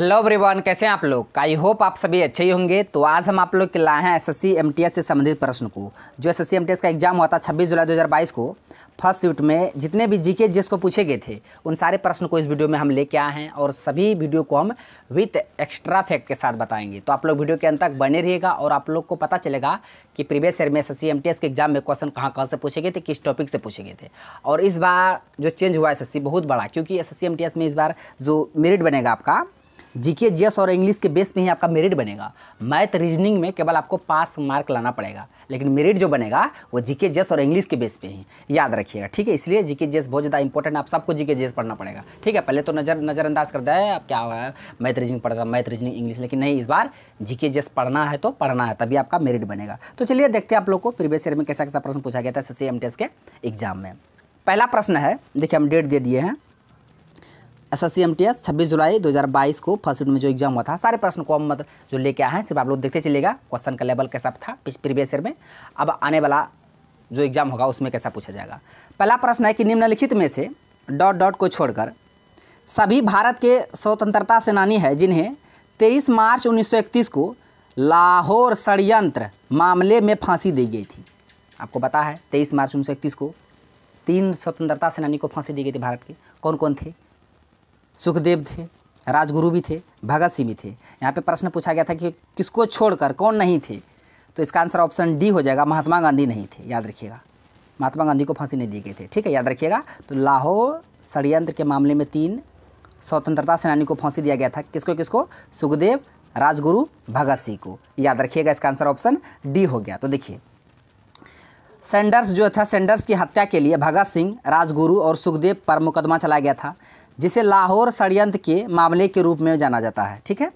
Hello everyone, कैसे हैं आप लोग। आई होप आप सभी अच्छे ही होंगे। तो आज हम आप लोग के लाए हैं एसएससी एमटीएस से संबंधित प्रश्न को। जो एसएससी एमटीएस का एग्जाम हुआ था 26 जुलाई 2022 को, फर्स्ट शिफ्ट में जितने भी जीके जीएस को पूछे गए थे उन सारे प्रश्न को इस वीडियो में हम लेके आए हैं और सभी वीडियो को हम विथ एक्स्ट्रा फैक्ट के साथ बताएंगे। तो आप लोग वीडियो के अंत तक बने रहिएगा और आप लोग को पता चलेगा कि प्रीवियस ईयर में एसएससी एमटीएस के एग्जाम में क्वेश्चन कहाँ से पूछे गए थे, किस टॉपिक से पूछे गए थे। और इस बार जो चेंज हुआ एसएससी बहुत बड़ा, क्योंकि एसएससी एमटीएस में इस बार जो मेरिट बनेगा आपका जीके जीएस और इंग्लिश के बेस पे ही आपका मेरिट बनेगा। मैथ रीजनिंग में केवल आपको पास मार्क लाना पड़ेगा, लेकिन मेरिट जो बनेगा वो जीके जीएस और इंग्लिश के बेस पे ही, याद रखिएगा, ठीक है। इसलिए जीके जीएस बहुत ज़्यादा इंपॉर्टेंट, आप सबको जीके जीएस पढ़ना पड़ेगा, ठीक है। पहले तो नज़रअंदाज कर दिया है, अब क्या हुआ है मैथ रीजनिंग पढ़ता, मैथ रीजनिंग इंग्लिश, लेकिन नहीं, इस बार जीके जीएस पढ़ना है तो पढ़ना है, तभी आपका मेरिट बनेगा। तो चलिए देखते हैं आप लोग को प्रीवियस ईयर में कैसा कैसा प्रश्न पूछा गया था एसएससी एमटीएस के एग्जाम में। पहला प्रश्न है, देखिए हम डेट दे दिए हैं, एसएससी एमटीएस 26 जुलाई 2022 को फर्स्ट शिफ्ट में जो एग्जाम हुआ था। सारे प्रश्न को हम मतलब जो लेके आए हैं सिर्फ आप लोग देखते चलिएगा क्वेश्चन का लेवल कैसा था प्रीवियस ईयर में, अब आने वाला जो एग्जाम होगा उसमें कैसा पूछा जाएगा। पहला प्रश्न है कि निम्नलिखित में से ... को छोड़कर सभी भारत के स्वतंत्रता सेनानी हैं जिन्हें 23 मार्च 1931 को लाहौर षड्यंत्र मामले में फांसी दी गई थी। आपको पता है 23 मार्च 1931 को 3 स्वतंत्रता सेनानी को फांसी दी गई थी भारत के। कौन कौन थे? सुखदेव थे, राजगुरु भी थे, भगत सिंह भी थे। यहाँ पे प्रश्न पूछा गया था कि किसको छोड़कर कौन नहीं थे, तो इसका आंसर ऑप्शन डी हो जाएगा, महात्मा गांधी नहीं थे, याद रखिएगा। महात्मा गांधी को फांसी नहीं दी गई थी, ठीक है, याद रखिएगा। तो लाहौर षड्यंत्र के मामले में 3 स्वतंत्रता सेनानी को फांसी दिया गया था। किसको किसको? सुखदेव, राजगुरु, भगत सिंह को, याद रखिएगा। इसका आंसर ऑप्शन डी हो गया। तो देखिए सैंडर्स जो था, सैंडर्स की हत्या के लिए भगत सिंह, राजगुरु और सुखदेव पर मुकदमा चलाया गया था, जिसे लाहौर षड्यंत्र के मामले के रूप में जाना जाता है, ठीक है।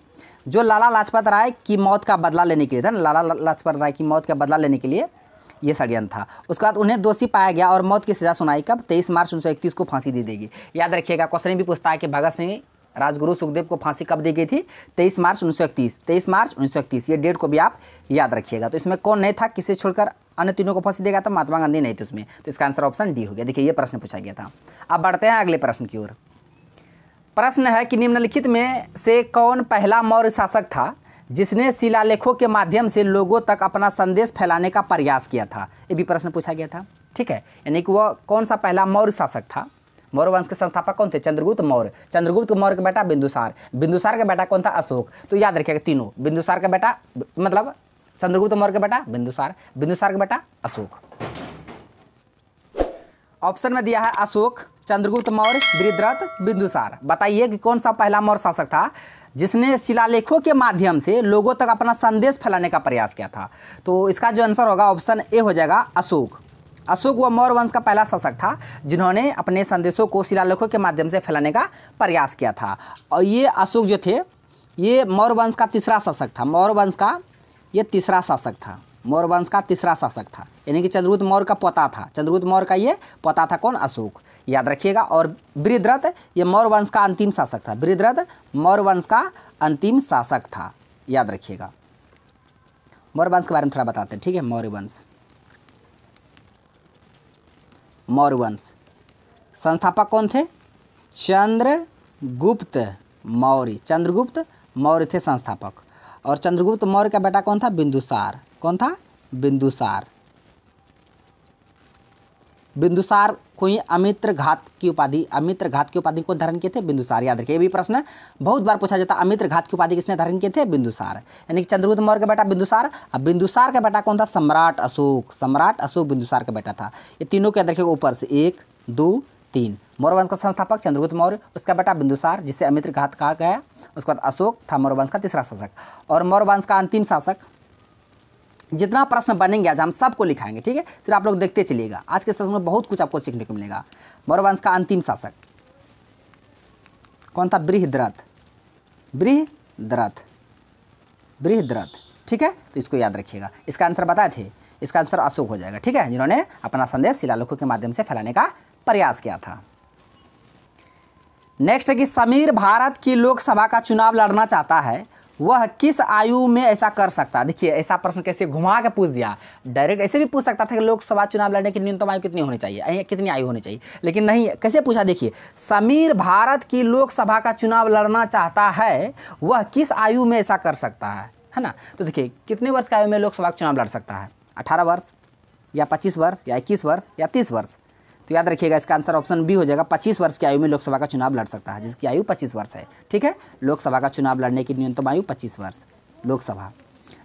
जो लाला लाजपत राय की मौत का बदला लेने के लिए था, लाला लाजपत राय की मौत का बदला लेने के लिए ये षड्यंत्र था। उसके बाद उन्हें दोषी पाया गया और मौत की सज़ा सुनाई कब? 23 मार्च 1931 को फांसी दी देगी। याद रखिएगा, क्वेश्चन भी पूछता है कि भगत सिंह, राजगुरु, सुखदेव को फांसी कब दी गई थी? 23 मार्च 1931। 23 मार्च 1931, ये डेट को भी आप याद रखिएगा। तो इसमें कौन नहीं था, किसे छोड़कर अन्य तीनों को फांसी देगा? तो महात्मा गांधी नहीं थे उसमें, तो इसका आंसर ऑप्शन डी हो गया। देखिए ये प्रश्न पूछा गया था। अब बढ़ते हैं अगले प्रश्न की ओर। प्रश्न है कि निम्नलिखित में से कौन पहला मौर्य शासक था जिसने शिलालेखों के माध्यम से लोगों तक अपना संदेश फैलाने का प्रयास किया था? ये भी प्रश्न पूछा गया था, ठीक है। यानी कि वह कौन सा पहला मौर्य शासक था? मौर्य वंश के संस्थापक कौन थे? चंद्रगुप्त मौर्य। चंद्रगुप्त मौर्य का बेटा बिंदुसार। बिंदुसार का बेटा कौन था? अशोक। तो याद रखिएगा तीनों, बिंदुसार का बेटा मतलब चंद्रगुप्त मौर्य का बेटा बिंदुसार, बिंदुसार का बेटा अशोक। ऑप्शन में दिया है अशोक, चंद्रगुप्त मौर्य, बृहद्रथ, बिंदुसार। बताइए कि कौन सा पहला मौर्य शासक था जिसने शिलालेखों के माध्यम से लोगों तक अपना संदेश फैलाने का प्रयास किया था? तो इसका जो आंसर होगा ऑप्शन ए हो जाएगा, अशोक। अशोक वह मौर्य वंश का पहला शासक था जिन्होंने अपने संदेशों को शिलालेखों के माध्यम से फैलाने का प्रयास किया था। और ये अशोक जो थे ये मौर्य वंश का तीसरा शासक था, मौर्य वंश का ये तीसरा शासक था, मौर्य वंश का तीसरा शासक था। यानी कि चंद्रगुप्त मौर्य का पोता था, चंद्रगुप्त मौर्य का ये पोता था कौन? अशोक, याद रखिएगा। और बृहद्रथ ये मौर्य वंश का अंतिम शासक था, बृहद्रथ मौर्य वंश का अंतिम शासक था, याद रखिएगा। मौर्य वंश के बारे में थोड़ा बताते हैं, ठीक है। मौर्य वंश, मौर्य वंश संस्थापक कौन थे? चंद्रगुप्त मौर्य, चंद्रगुप्त मौर्य थे संस्थापक। और चंद्रगुप्त मौर्य का बेटा कौन था? बिंदुसार। कौन था? बिंदुसार। बिंदुसार को ही अमित्र घात की उपाधि को धारण किए थे? बिंदुसार, याद रखिए। ये भी प्रश्न बहुत बार पूछा जाता है, अमित्र घात की उपाधि किसने धारण किए थे? बिंदुसार। यानी कि चंद्रगुप्त मौर्य का बेटा बिंदुसार, अब बिंदुसार का बेटा कौन था? सम्राट अशोक। सम्राट अशोक बिंदुसार का बेटा था। ये तीनों के याद रखिएगा ऊपर से 1 2 3। मौर्य वंश का संस्थापक चंद्रगुप्त मौर्य, उसका बेटा बिंदुसार जिसे अमित्र घात कहा गया। उसके बाद अशोक था मौर्य वंश का तीसरा शासक। और मौर्य वंश का अंतिम शासक, जितना प्रश्न बनेंगे आज हम सबको लिखाएंगे, ठीक है। सिर्फ आप लोग देखते चलिएगा, आज के सेशन में बहुत कुछ आपको सीखने को मिलेगा। मौर्य वंश का अंतिम शासक कौन था? बृहद्रथ, बृहद्रथ, बृहद्रथ, ठीक है। तो इसको याद रखिएगा। इसका आंसर बताए थे, इसका आंसर अशोक हो जाएगा, ठीक है, जिन्होंने अपना संदेश शिलालेखों के माध्यम से फैलाने का प्रयास किया था। नेक्स्ट है कि समीर भारत की लोकसभा का चुनाव लड़ना चाहता है, वह किस आयु में ऐसा कर सकता है। देखिए ऐसा प्रश्न कैसे घुमा के पूछ दिया, डायरेक्ट ऐसे भी पूछ सकता था कि लोकसभा चुनाव लड़ने की न्यूनतम आयु कितनी होनी चाहिए, कितनी आयु होनी चाहिए, लेकिन नहीं, कैसे पूछा। देखिए समीर भारत की लोकसभा का चुनाव लड़ना चाहता है, वह किस आयु में ऐसा कर सकता है ना। तो देखिए कितने वर्ष की आयु में लोकसभा का चुनाव लड़ सकता है, 18 वर्ष या 25 वर्ष या 21 वर्ष या 30 वर्ष। तो याद रखिएगा इसका आंसर ऑप्शन बी हो जाएगा, 25 वर्ष की आयु में लोकसभा का चुनाव लड़ सकता है, जिसकी आयु 25 वर्ष है। ठीक है, लोकसभा का चुनाव लड़ने की न्यूनतम आयु 25 वर्ष लोकसभा।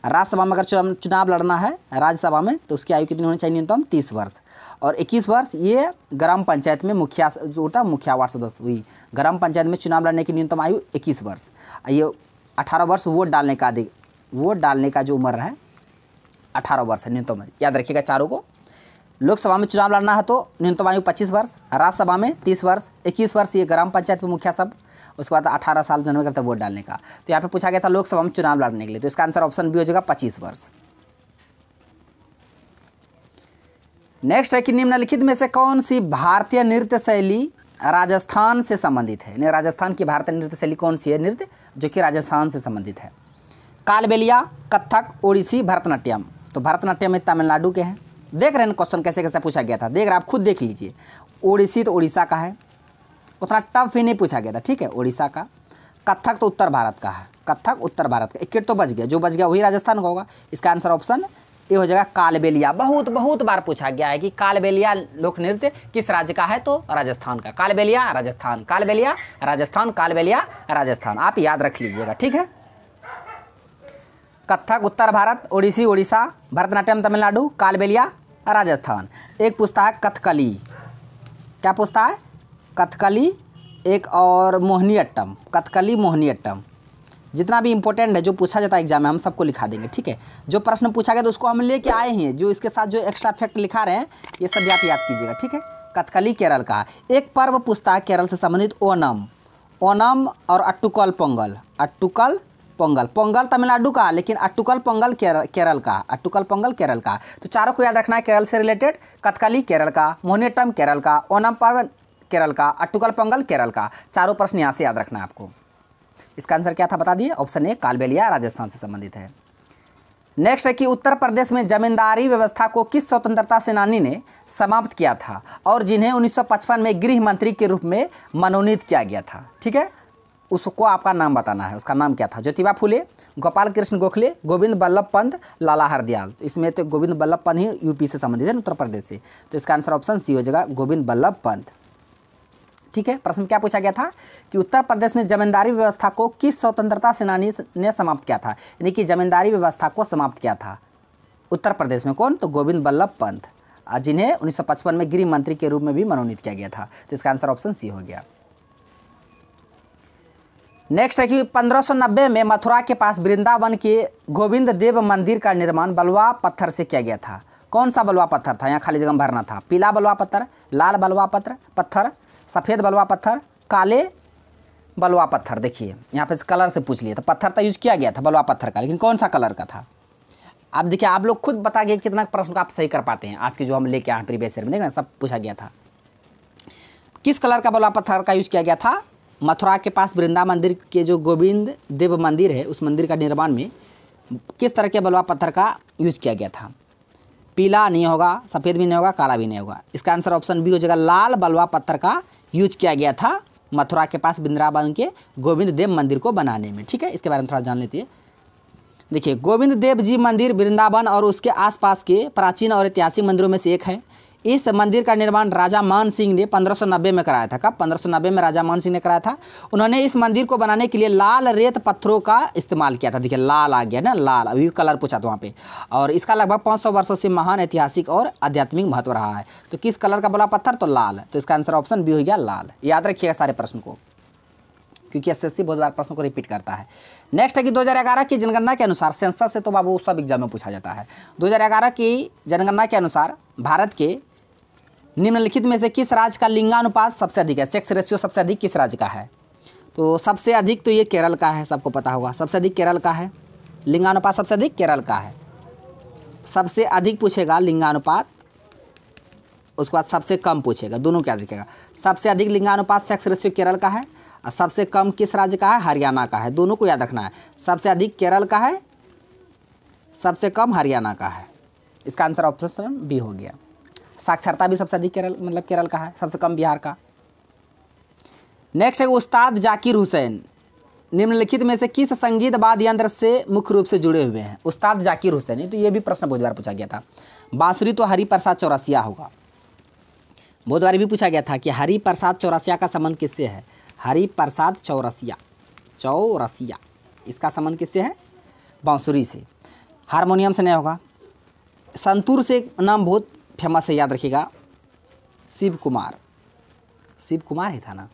राज्यसभा में अगर चुनाव लड़ना है राज्यसभा में तो उसकी आयु कितनी होनी चाहिए, न्यूनतम 30 वर्ष। और 21 वर्ष ये ग्राम पंचायत में मुखिया जो होता है, मुखिया वार्ड सदस्य हुई, ग्राम पंचायत में चुनाव लड़ने की न्यूनतम आयु 21 वर्ष। ये 18 वर्ष वोट डालने का जो उम्र है 18 वर्ष है न्यूनतम। याद रखिएगा चारों को। लोकसभा में चुनाव लड़ना है तो न्यूनतम आयु 25 वर्ष, राज्यसभा में 30 वर्ष, 21 वर्ष ये ग्राम पंचायत में मुखिया सब, उसके बाद 18 साल जन्म करते वोट डालने का। तो यहाँ पे पूछा गया था लोकसभा में चुनाव लड़ने के लिए, तो इसका आंसर ऑप्शन बी हो जाएगा 25 वर्ष। नेक्स्ट है कि निम्नलिखित में से कौन सी भारतीय नृत्य शैली राजस्थान से संबंधित है। राजस्थान की भारतीय नृत्य शैली कौन सी है, नृत्य जो कि राजस्थान से संबंधित है। कालबेलिया, कथक, ओडिसी, भरतनाट्यम। तो भरतनाट्यम में तमिलनाडु के हैं। देख रहे हैं क्वेश्चन कैसे कैसे पूछा गया था, देख रहे आप खुद देख लीजिए। ओडिसी तो उड़ीसा का है, उतना टफ ही नहीं पूछा गया था। ठीक है, उड़ीसा का। कथक तो उत्तर भारत का है, कथक उत्तर भारत का। एक तो बच गया, जो बच गया वही राजस्थान का होगा। इसका आंसर ऑप्शन ये हो जाएगा कालबेलिया। बहुत बार पूछा गया है कि कालबेलिया लोक नृत्य किस राज्य का है, तो राजस्थान का। कालबेलिया राजस्थान, कालबेलिया राजस्थान, कालबेलिया राजस्थान, आप याद रख लीजिएगा। ठीक है, कथक उत्तर भारत, ओडिसी उड़ीसा, भरतनाट्यम तमिलनाडु, कालबेलिया राजस्थान। एक पूछता है कथकली, क्या पूछता है, कथकली, एक और मोहिनीअट्टम, कथकली मोहिनीअट्टम। जितना भी इंपॉर्टेंट है जो पूछा जाता है एग्जाम में हम सबको लिखा देंगे। ठीक है, जो प्रश्न पूछा गया तो उसको हम लेके आए हैं, जो इसके साथ जो एक्स्ट्रा फैक्ट लिखा रहे हैं ये सब आप याद कीजिएगा। ठीक है, कथकली केरल का। एक पर्व पूछता है केरल से संबंधित, ओनम, ओनम और अट्टुकल पोंगल, अट्टुकल पोंगल, पोंगल तमिलनाडु का, लेकिन अट्टुकल पोंगल केरल का, अट्टुकल पोंगल केरल का। तो चारों को याद रखना है केरल से रिलेटेड। कथकली केरल का, मोहिनीअट्टम केरल का, ओनम पर्व केरल का, अट्टुकल पोंगल केरल का। चारों प्रश्न यहाँ से याद रखना है आपको। इसका आंसर क्या था बता दिए, ऑप्शन ए कालबेलिया राजस्थान से संबंधित है। नेक्स्ट है कि उत्तर प्रदेश में जमींदारी व्यवस्था को किस स्वतंत्रता सेनानी ने समाप्त किया था और जिन्हें 1955 में गृह मंत्री के रूप में मनोनीत किया गया था। ठीक है, उसको आपका नाम बताना है, उसका नाम क्या था। ज्योतिबा फुले, गोपाल कृष्ण गोखले, गोविंद बल्लभ पंत, लाला हरदयाल। तो इसमें तो गोविंद बल्लभ पंत ही यूपी से संबंधित है, उत्तर प्रदेश से। तो इसका आंसर ऑप्शन सी हो जाएगा, गोविंद बल्लभ पंत। ठीक है, प्रश्न क्या पूछा गया था कि उत्तर प्रदेश में जमींदारी व्यवस्था को किस स्वतंत्रता सेनानी ने समाप्त किया था, यानी कि जमींदारी व्यवस्था को समाप्त किया था उत्तर प्रदेश में कौन, तो गोविंद बल्लभ पंत, जिन्हें 1955 में गृह मंत्री के रूप में भी मनोनीत किया गया था। तो इसका आंसर ऑप्शन सी हो गया। नेक्स्ट है कि 1590 में मथुरा के पास वृंदावन के गोविंद देव मंदिर का निर्माण बलुआ पत्थर से किया गया था। कौन सा बलुआ पत्थर था, यहाँ खाली जगह भरना था। पीला बलुआ पत्थर, लाल बलुआ पत्थर, सफ़ेद बलुआ पत्थर, काले बलुआ पत्थर। देखिए यहाँ पे कलर से पूछ लिए, तो पत्थर तो यूज किया गया था बलुआ पत्थर का, लेकिन कौन सा कलर का था। आप देखिए, आप लोग खुद बता गए कितना प्रश्न को आप सही कर पाते हैं। आज के जो हम लेके आए प्रीवियस ईयर में देखना सब पूछा गया था। किस कलर का बलुआ पत्थर का यूज किया गया था, मथुरा के पास वृंदा मंदिर के जो गोविंद देव मंदिर है उस मंदिर का निर्माण में किस तरह के बलुआ पत्थर का यूज किया गया था। पीला नहीं होगा, सफ़ेद भी नहीं होगा, काला भी नहीं होगा। इसका आंसर ऑप्शन बी हो जाएगा, लाल बलुआ पत्थर का यूज किया गया था मथुरा के पास वृंदावन के गोविंद देव मंदिर को बनाने में। ठीक है, इसके बारे में थोड़ा जान लेते हैं। देखिए, गोविंद देव जी मंदिर वृंदावन और उसके आसपास के प्राचीन और ऐतिहासिक मंदिरों में से एक है। इस मंदिर का निर्माण राजा मान सिंह ने 1590 में कराया था। कब, 1590 में राजा मान सिंह ने कराया था। उन्होंने इस मंदिर को बनाने के लिए लाल रेत पत्थरों का इस्तेमाल किया था। देखिए लाल आ गया ना, लाल, अभी कलर पूछा था वहाँ पे। और इसका लगभग 500 वर्षों से महान ऐतिहासिक और आध्यात्मिक महत्व रहा है। तो किस कलर का बलुआ पत्थर, तो लाल। तो इसका आंसर ऑप्शन बी हो गया, लाल। याद रखिएगा सारे प्रश्न को, क्योंकि एसएससी बहुत बार प्रश्नों को रिपीट करता है। नेक्स्ट है कि 2011 की जनगणना के अनुसार, सेंसस से तो बाबू सब एग्जाम में पूछा जाता है। 2011 की जनगणना के अनुसार भारत के निम्नलिखित में से किस राज्य का लिंगानुपात सबसे अधिक है, सेक्स रेशियो सबसे अधिक किस राज्य का है। तो सबसे अधिक तो ये केरल का है, सबको पता होगा, सबसे अधिक केरल का है। लिंगानुपात सबसे अधिक केरल का है। सबसे अधिक पूछेगा लिंगानुपात, उसके बाद सबसे कम पूछेगा, दोनों क्या लिखेगा। सबसे अधिक लिंगानुपात सेक्स रेशियो केरल का है और सबसे कम किस राज्य का है? हरियाणा का है। दोनों को याद रखना है। सबसे अधिक केरल का है, सबसे कम हरियाणा का है। इसका आंसर ऑप्शन बी हो गया। साक्षरता भी सबसे अधिक केरल का है, सबसे कम बिहार का। नेक्स्ट है उस्ताद जाकिर हुसैन निम्नलिखित में से किस संगीत वाद्य यंत्र से मुख्य रूप से जुड़े हुए हैं? उस्ताद जाकिर हुसैन, तो ये भी प्रश्न बहुत बार पूछा गया था। बांसुरी तो हरिप्रसाद चौरसिया होगा। बहुत बार भी पूछा गया था कि हरिप्रसाद चौरसिया का संबंध किससे है? हरिप्रसाद चौरसिया, इसका संबंध किससे है? बांसुरी से। हारमोनियम से नहीं होगा। संतूर से एक नाम बहुत फेमस है, याद रखिएगा, शिव कुमार ही था ना,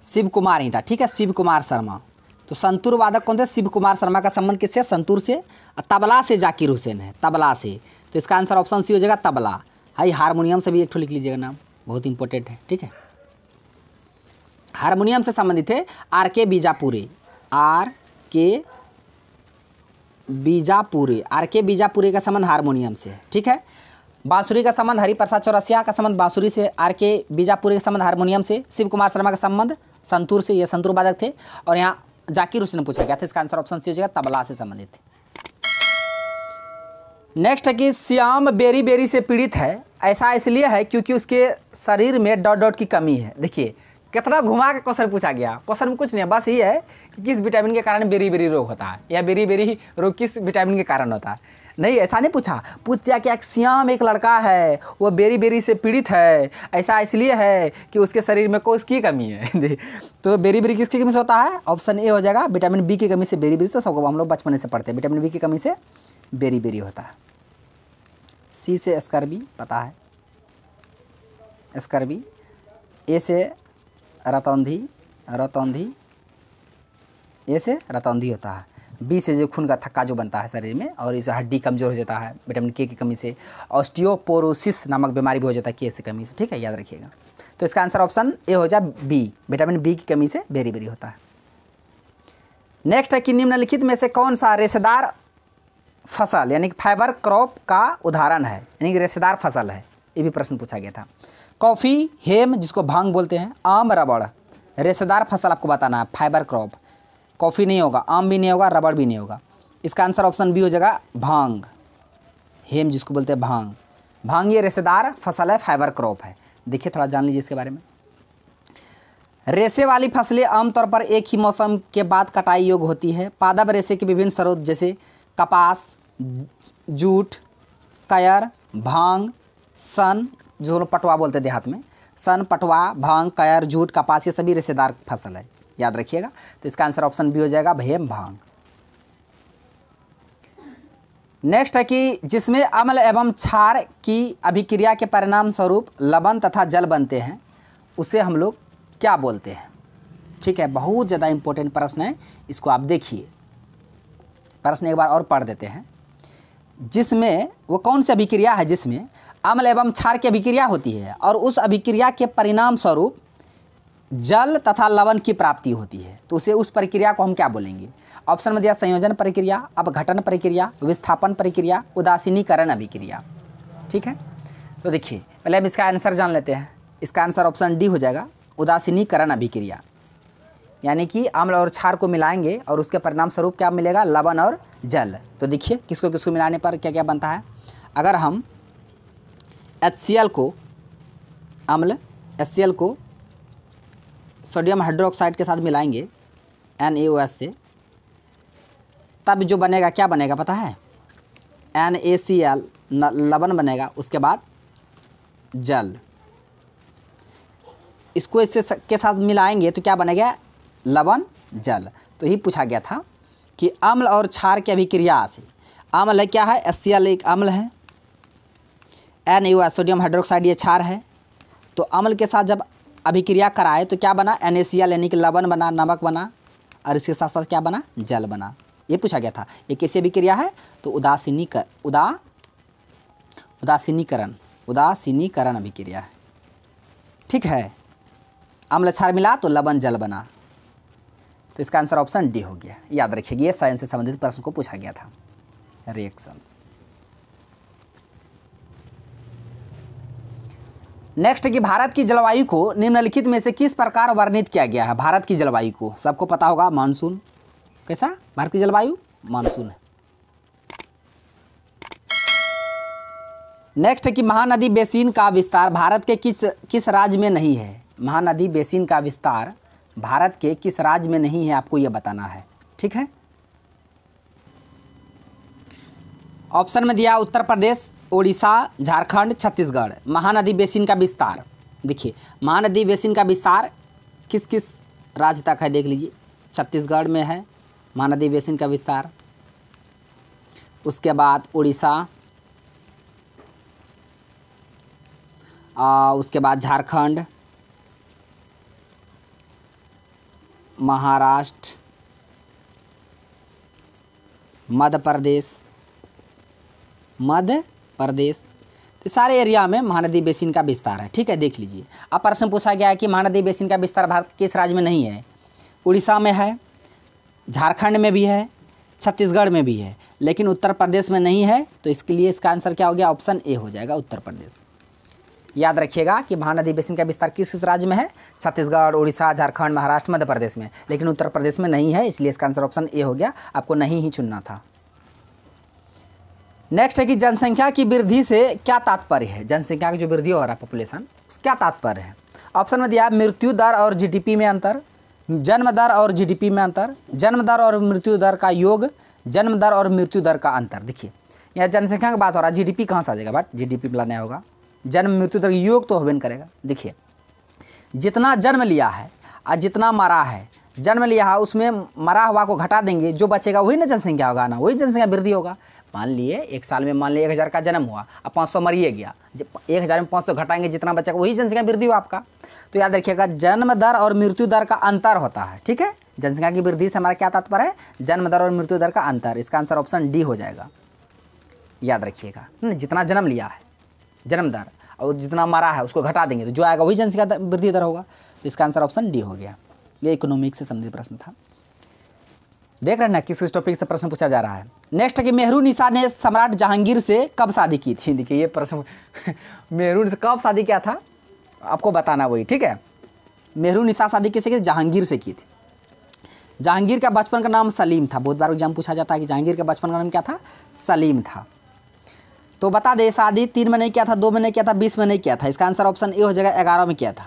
शिव कुमार ही था, ठीक है, शिव कुमार शर्मा। तो संतूर वादक कौन थे? शिव कुमार शर्मा का संबंध किससे? संतूर से। तबला से जाकिर हुसैन है, तबला से। तो इसका आंसर ऑप्शन सी हो जाएगा, तबला। हाई हारमोनियम से भी एक ठो लिख लीजिएगा नाम, बहुत इंपॉर्टेंट है, ठीक है। हारमोनियम से संबंधित है आर के बीजापुरे, आर के बीजापुरे का संबंध हारमोनियम से है, ठीक है। बांसुरी का संबंध हरिप्रसाद चौरसिया का संबंध बांसुरी से, आर के बीजापुरे का संबंध हारमोनियम से, शिव कुमार शर्मा का संबंध संतूर से, ये संतूर वादक थे। और यहाँ जाकिर हुसैन पूछा गया था, इसका आंसर ऑप्शन सी हो जाएगा, तबला से संबंधित थे। नेक्स्ट है कि श्याम बेरी से पीड़ित है, ऐसा इसलिए है क्योंकि उसके शरीर में डॉट डॉट की कमी है। देखिए कितना घुमा के क्वेश्चन पूछा गया। क्वेश्चन में कुछ नहीं है, बस ये है कि किस विटामिन के कारण बेरी रोग होता है, या बेरी रोग किस विटामिन के कारण होता है। नहीं, ऐसा नहीं पूछा। पूछ दिया कि श्याम एक लड़का है, वो बेरी से पीड़ित है, ऐसा इसलिए है कि उसके शरीर में कोई उसकी कमी है। तो बेरी किसकी कमी से होता है? ऑप्शन ए हो जाएगा, विटामिन बी की कमी से बेरी। तो सबको हम लोग बचपन से पढ़ते हैं, विटामिन बी की कमी से बेरी होता है। सी से स्कर्वी पता है, स्कर्वी। ए से रतौंधी, ए से रतौंधी होता है। बी से जो खून का थक्का जो बनता है शरीर में, और इस हड्डी कमज़ोर हो जाता है विटामिन के की कमी से। ऑस्टियोपोरोसिस नामक बीमारी भी हो जाता है के से कमी से, ठीक है, याद रखिएगा। तो इसका आंसर ऑप्शन ए हो जाए बी, विटामिन बी की कमी से बेरी होता है। नेक्स्ट है कि निम्नलिखित में से कौन सा रेशेदार फसल यानी कि फाइबर क्रॉप का उदाहरण है, यानी कि रेशेदार फसल है? ये भी प्रश्न पूछा गया था। कॉफ़ी, हेम जिसको भांग बोलते हैं, आम, रबड़। रेशेदार फसल आपको बताना है, फाइबर क्रॉप। कॉफ़ी नहीं होगा, आम भी नहीं होगा, रबड़ भी नहीं होगा। इसका आंसर ऑप्शन बी हो जाएगा, भांग। हेम जिसको बोलते हैं भांग ये रेशेदार फसल है, फाइबर क्रॉप है। देखिए थोड़ा जान लीजिए इसके बारे में। रेशे वाली फसलें आमतौर पर एक ही मौसम के बाद कटाई योग्य होती है। पादप रेशे के विभिन्न स्रोत जैसे कपास, जूट, कयर, भांग, सन, जो लोग पटवा बोलते हैं देहात में, सन, पटवा, भांग, कयर, जूट, कपास, ये सभी रेशेदार फसल है, याद रखिएगा। तो इसका आंसर ऑप्शन बी हो जाएगा, हेम, भांग। नेक्स्ट है कि जिसमें अम्ल एवं क्षार की अभिक्रिया के परिणाम स्वरूप लवण तथा जल बनते हैं, उसे हम लोग क्या बोलते हैं? ठीक है, बहुत ज़्यादा इंपॉर्टेंट प्रश्न है, इसको आप देखिए। प्रश्न एक बार और पढ़ देते हैं। जिसमें वो कौन सी अभिक्रिया है जिसमें अम्ल एवं क्षार की अभिक्रिया होती है और उस अभिक्रिया के परिणाम स्वरूप जल तथा लवण की प्राप्ति होती है, तो उसे उस प्रक्रिया को हम क्या बोलेंगे? ऑप्शन में दिया संयोजन प्रक्रिया, अपघटन प्रक्रिया, विस्थापन प्रक्रिया, उदासीनीकरण अभिक्रिया। ठीक है, तो देखिए पहले हम इसका आंसर जान लेते हैं। इसका आंसर ऑप्शन डी हो जाएगा, उदासीनीकरण अभिक्रिया। यानी कि अम्ल और क्षार को मिलाएंगे और उसके परिणाम स्वरूप क्या मिलेगा? लवण और जल। तो देखिए किसको किसको मिलाने पर क्या क्या बनता है। अगर हम HCl को, अम्ल HCl को सोडियम हाइड्रोक्साइड के साथ मिलाएंगे NaOH से, तब जो बनेगा क्या बनेगा पता है? NaCl लवण बनेगा, उसके बाद जल। इसको इससे के साथ मिलाएंगे तो क्या बनेगा? लवण, जल। तो ही पूछा गया था कि अम्ल और क्षार की अभिक्रिया से, अम्ल है क्या है? HCl एक अम्ल है, NaOH सोडियम हाइड्रोक्साइड ये क्षार है। तो अम्ल के साथ जब अभिक्रिया कराए तो क्या बना? NaCl यानी कि लवण बना, नमक बना, और इसके साथ साथ क्या बना? जल बना। ये पूछा गया था। ये कैसी अभिक्रिया है? तो उदासीनीकरण अभिक्रिया है। ठीक है, अम्ल क्षार मिला तो लवण जल बना। तो इसका आंसर ऑप्शन डी हो गया, याद रखिएगा। ये साइंस से संबंधित प्रश्न को पूछा गया था। रिएक्शन। नेक्स्ट कि भारत की जलवायु को निम्नलिखित में से किस प्रकार वर्णित किया गया है। भारत की जलवायु को सबको पता होगा, मानसून। कैसा भारत की जलवायु? मानसून है। नेक्स्ट कि महानदी बेसिन का विस्तार भारत के किस राज्य में नहीं है। महानदी बेसिन का विस्तार भारत के किस राज्य में नहीं है, आपको यह बताना है। ठीक है, ऑप्शन में दिया उत्तर प्रदेश, ओडिशा, झारखंड, छत्तीसगढ़। महानदी बेसिन का विस्तार, देखिए महानदी बेसिन का विस्तार किस किस राज्य तक है देख लीजिए। छत्तीसगढ़ में है महानदी बेसिन का विस्तार, उसके बाद उड़ीसा, उसके बाद झारखंड, महाराष्ट्र, मध्य प्रदेश, तो सारे एरिया में महानदी बेसिन का विस्तार है। ठीक है, देख लीजिए। अब प्रश्न पूछा गया है कि महानदी बेसिन का विस्तार भारत के किस राज्य में नहीं है। उड़ीसा में है, झारखंड में भी है, छत्तीसगढ़ में भी है, लेकिन उत्तर प्रदेश में नहीं है। तो इसके लिए इसका आंसर क्या हो गया? ऑप्शन ए हो जाएगा, उत्तर प्रदेश। याद रखिएगा कि महानदी बेसिन का विस्तार किस किस राज्य में है? छत्तीसगढ़, उड़ीसा, झारखंड, महाराष्ट्र, मध्य प्रदेश में, लेकिन उत्तर प्रदेश में नहीं है। इसलिए इसका आंसर ऑप्शन ए हो गया, आपको नहीं ही चुनना था। नेक्स्ट है कि जनसंख्या की वृद्धि से क्या तात्पर्य है। जनसंख्या की जो वृद्धि हो रहा है, पॉपुलेशन, क्या तात्पर्य है? ऑप्शन में दिया मृत्यु दर और जीडीपी में अंतर, जन्म दर और जीडीपी में अंतर, जन्म दर और मृत्यु दर का योग, जन्म दर और मृत्यु दर का अंतर। देखिए यहाँ जनसंख्या की बात हो रहा है, जीडीपी कहाँ से आ जाएगा? बट जीडीपी बनाना होगा, जन्म मृत्यु दर योग तो होबे नहीं करेगा। देखिए जितना जन्म लिया है और जितना मरा है, जन्म लिया है उसमें मरा हुआ को घटा देंगे, जो बचेगा वही ना जनसंख्या होगा ना, वही जनसंख्या वृद्धि होगा। मान लिए एक साल में मान लिए 1000 का जन्म हुआ, अब 500 मरिए गया, जब 1000 में 500 घटाएंगे, जितना बचेगा वही जनसंख्या वृद्धि हुआ आपका। तो याद रखिएगा जन्म दर और मृत्यु दर का अंतर होता है। ठीक है, जनसंख्या की वृद्धि से हमारा क्या तात्पर्य है? जन्म दर और मृत्यु दर का अंतर। इसका आंसर ऑप्शन डी हो जाएगा। याद रखिएगा, जितना जन्म लिया है जन्म दर और जितना मरा है उसको घटा देंगे तो जो आएगा वही जनसंख्या वृद्धि दर होगा। तो इसका आंसर ऑप्शन डी हो गया। ये इकोनॉमिक्स से संबंधित प्रश्न था। देख रहे हैं ना किस किस टॉपिक से प्रश्न पूछा जा रहा है। नेक्स्ट है कि मेहरुनिसा ने सम्राट जहांगीर से कब शादी की थी। देखिए ये प्रश्न मेहरुनिसा कब शादी किया था आपको बताना वही। ठीक है, मेहरुनिसा शादी किससे की? जहांगीर से की थी। जहांगीर का बचपन का नाम सलीम था। बहुत बार एग्जाम पूछा जाता है कि जहांगीर का बचपन का नाम क्या था? सलीम था। तो बता दे शादी 3 में नहीं किया था, 2 में नहीं किया था, 20 में नहीं किया था। इसका आंसर ऑप्शन ए हो जाएगा, 11 में किया था।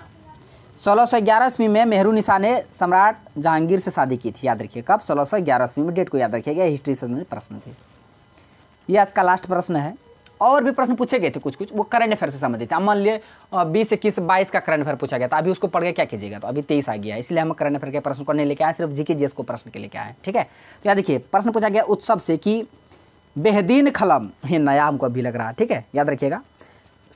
1611 ईस्वी में मेहरुनिसा ने सम्राट जहांगीर से शादी की थी। याद रखिए कब? 1611 ईस्वी में। डेट को याद रखिएगा, हिस्ट्री से संबंधित प्रश्न थे। ये आज का लास्ट प्रश्न है। और भी प्रश्न पूछे गए थे कुछ कुछ, वो करंट अफेयर से संबंधित है। मान लिए 20, 21, 22 का करंट अफेयर पूछा गया था, अभी उसको पढ़ के क्या कीजिएगा? तो अभी 23 आ गया, इसलिए हम करंट अफेयर के प्रश्न को नहीं लेके आए, सिर्फ जीके जीएस को प्रश्न के लेके आए। ठीक है, तो याद देखिए प्रश्न पूछा गया उत्सव से कि बेहदीन खलम, ये नया हमको अभी लग रहा है। ठीक है, याद रखिएगा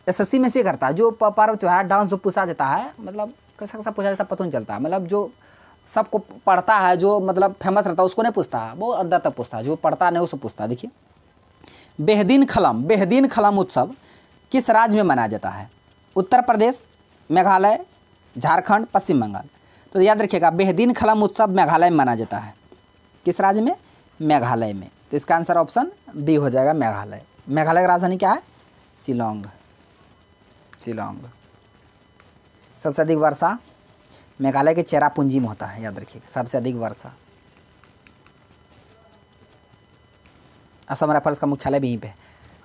एसएससी में से करता है जो पर्व त्योहार डांस जो पूछा जाता है, मतलब कैसा कैसा पूछा जाता है पता नहीं चलता है। मतलब जो सबको पढ़ता है, जो मतलब फेमस रहता है उसको नहीं पूछता है, वो अंदर तक पूछता है, जो पढ़ता नहीं उसको पूछता है। देखिए बेहदीन खलम उत्सव किस राज्य में मनाया जाता है? उत्तर प्रदेश, मेघालय, झारखंड, पश्चिम बंगाल। तो याद रखिएगा बेहदीन खलम उत्सव मेघालय में मनाया जाता है। किस राज्य में? मेघालय में। तो इसका आंसर ऑप्शन बी हो जाएगा, मेघालय। मेघालय की राजधानी क्या है? शिलोंग। सबसे अधिक वर्षा मेघालय के चेरापूंजी में होता है। याद रखिएगा सबसे अधिक वर्षा। असम राइफल्स का मुख्यालय भी यहीं पे है।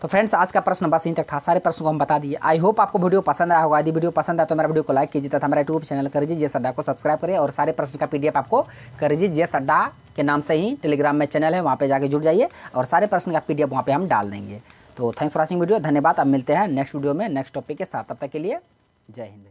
तो फ्रेंड्स आज का प्रश्न बस यहीं तक था, सारे प्रश्नों को हम बता दिए। आई होप आपको वीडियो पसंद आया होगा। यदि वीडियो पसंद आया तो मेरा वीडियो को लाइक कीजिए तथा हमारा यूट्यूब चैनल कर दीजिए जीएस अड्डा को सब्सक्राइब करिए, और सारे प्रश्न का पीडीएफ आपको कर दीजिए जीएस अड्डा के नाम से ही टेलीग्राम में चैनल है, वहाँ पे जाके जुड़ जाइए और सारे प्रश्न का पीडीएफ वहाँ पे हम डाल देंगे। तो थैंक्स फॉर वॉचिंग वीडियो, धन्यवाद। अब मिलते हैं नेक्स्ट वीडियो में नेक्स्ट टॉपिक के साथ, तब तक के लिए जय हिंद।